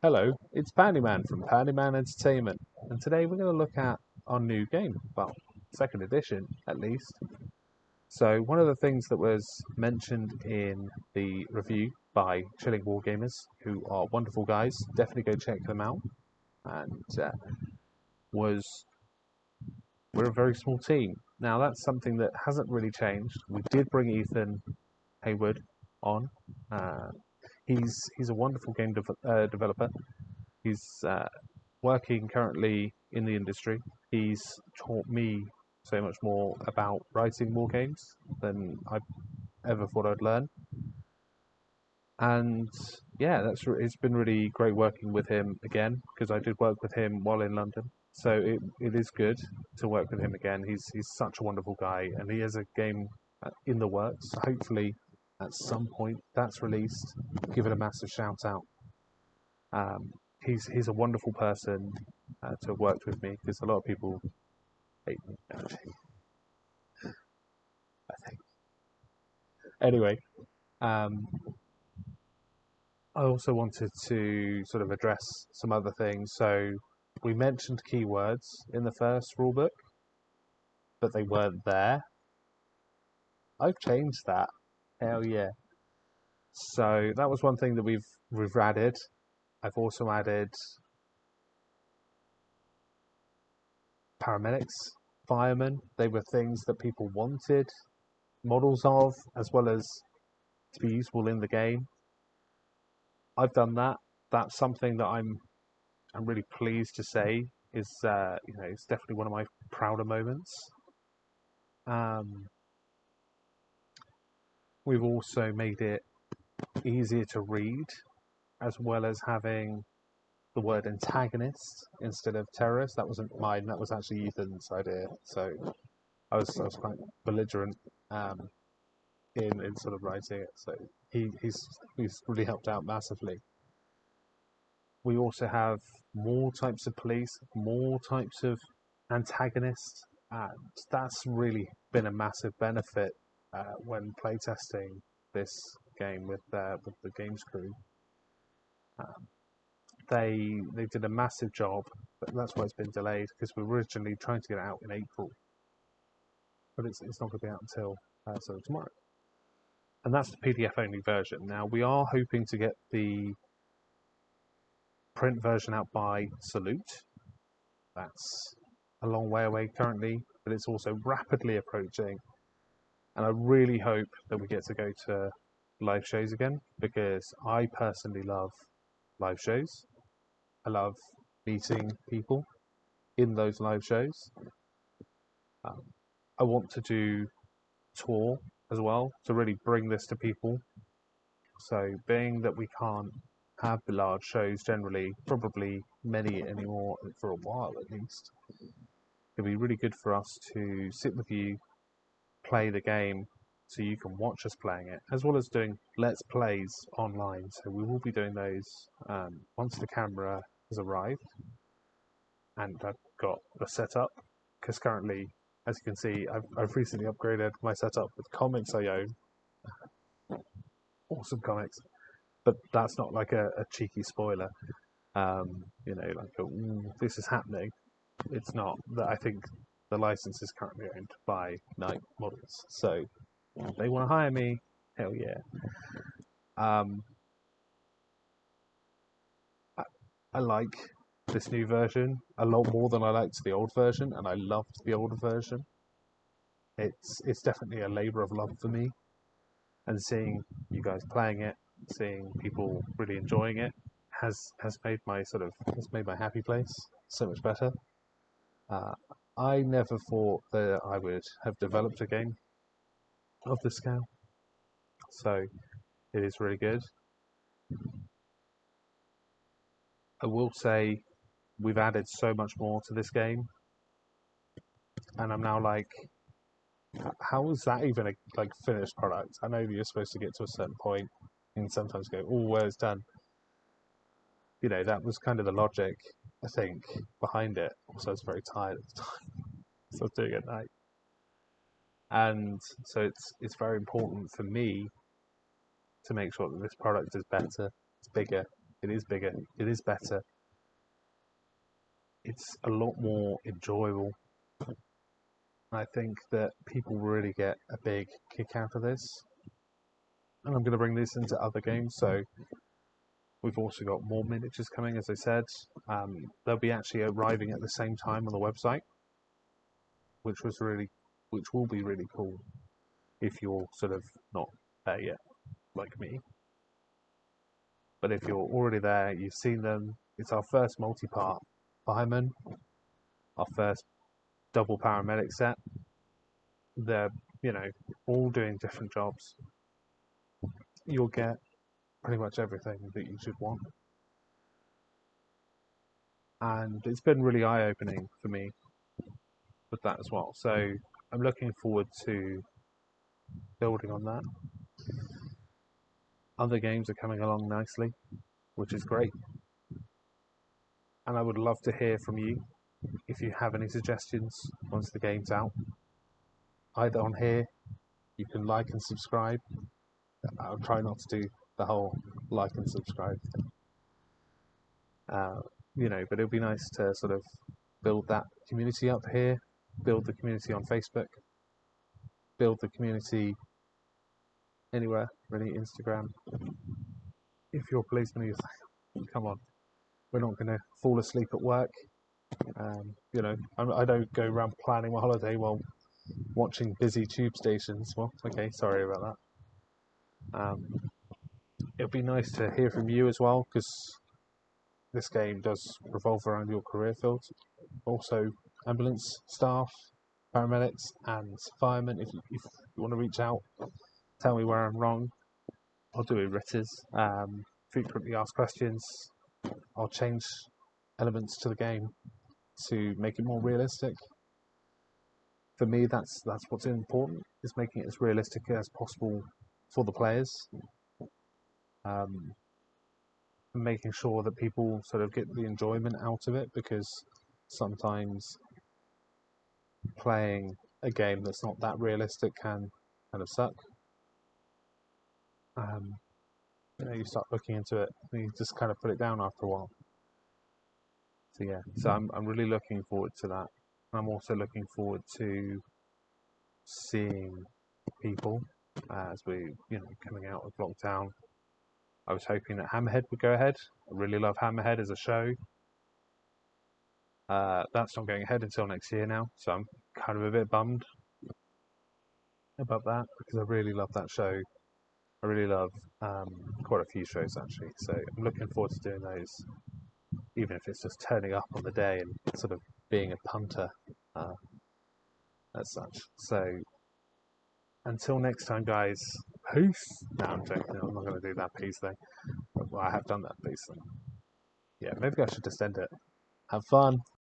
Hello, it's Pandyman from Pandyman Entertainment, and today we're going to look at our new game, well, second edition at least. So one of the things that was mentioned in the review by Chilling Wargamers, who are wonderful guys, definitely go check them out, and was we're a very small team. Now that's something that hasn't really changed. We did bring Ethan Hayward on. Uh, he's a wonderful game developer. He's working currently in the industry. He's taught me so much more about writing war games than I ever thought I'd learn. And yeah, it's been really great working with him again because I did work with him while in London. So it is good to work with him again. He's such a wonderful guy, and he has a game in the works. Hopefully, at some point that's released. Give it a massive shout out. Um, he's a wonderful person to have worked with me because a lot of people hate me. Actually, I think. Anyway, um, I also wanted to sort of address some other things. So we mentioned keywords in the first rulebook, but they weren't there. I've changed that. Hell yeah! So that was one thing that we've added. I've also added paramedics, firemen. They were things that people wanted models of, as well as to be useful in the game. I've done that. That's something that I'm really pleased to say is it's definitely one of my prouder moments. Um, we've also made it easier to read, as well as having the word antagonist instead of terrorist. That wasn't mine. That was actually Ethan's idea. So I was quite belligerent um, in sort of writing it. So he's really helped out massively. We also have more types of police, more types of antagonists, and that's really been a massive benefit when playtesting this game with the games crew. Um, they did a massive job, but that's why it's been delayed because we were originally trying to get it out in April, but it's not going to be out until tomorrow, and that's the PDF only version. Now we are hoping to get the print version out by Salute. That's a long way away currently, but it's also rapidly approaching. And I really hope that we get to go to live shows again because I personally love live shows. I love meeting people in those live shows. Um, I want to do tour as well to really bring this to people. So, being that we can't have the large shows generally, probably many anymore for a while at least, it'd be really good for us to sit with you, play the game, so you can watch us playing it, as well as doing let's plays online. So we will be doing those once the camera has arrived and I've got the setup. Because currently, as you can see, I've recently upgraded my setup with comics I own. Awesome comics, but that's not like a cheeky spoiler. Like this is happening. It's not that I think the license is currently owned by Night Models, so they want to hire me. Hell yeah! Um, I, I like this new version a lot more than I liked the old version, and I loved the older version. It's definitely a labour of love for me, and seeing you guys playing it, seeing people really enjoying it, has made my happy place so much better. Uh, I never thought that I would have developed a game of this scale, so it is really good. I will say we've added so much more to this game, and I'm now like, how is that even a finished product? I know that you're supposed to get to a certain point and sometimes go, oh, where's done? That was kind of the logic, I think, behind it. Also, I was very tired at the time, so I was doing it at night, and so it's very important for me to make sure that this product is better, it's bigger, It is bigger. It is better. It's a lot more enjoyable. I think that people really get a big kick out of this. And I'm going to bring this into other games. So we've also got more miniatures coming, as I said. They'll be actually arriving at the same time on the website, which will be really cool if you're sort of not there yet, like me. But if you're already there, you've seen them. It's our first multi-part fireman, our first double paramedic set. They're, all doing different jobs. You'll get pretty much everything that you should want. And it's been really eye-opening for me with that as well. So I'm looking forward to building on that. Other games are coming along nicely, which is great. And I would love to hear from you if you have any suggestions once the game's out. Either on here, you can like and subscribe. I'll try not to do the whole like and subscribe thing. But it'll be nice to sort of build that community up here, build the community on Facebook, build the community anywhere, really, Instagram. If you're a policeman, come on, we're not going to fall asleep at work. I don't go around planning my holiday while watching busy tube stations. Well, okay, sorry about that. It'd be nice to hear from you as well, because this game does revolve around your career field. Also, ambulance staff, paramedics, and firemen. If you want to reach out, tell me where I'm wrong. I'll do it writters. Frequently asked questions. I'll change elements to the game to make it more realistic. For me, that's what's important, is making it as realistic as possible for the players. Making sure that people sort of get the enjoyment out of it, because sometimes playing a game that's not that realistic can kind of suck. You start looking into it and you just kind of put it down after a while. So yeah, I'm really looking forward to that. I'm also looking forward to seeing people as we, coming out of lockdown. I was hoping that Hammerhead would go ahead. I really love Hammerhead as a show. That's not going ahead until next year now, so I'm kind of a bit bummed about that, because I really love that show. I really love quite a few shows actually, so I'm looking forward to doing those, even if it's just turning up on the day and sort of being a punter as such. So until next time, guys, peace. No, I'm joking. I'm not going to do that peace thing. Well, I have done that peace thing. Yeah, maybe I should just end it. Have fun.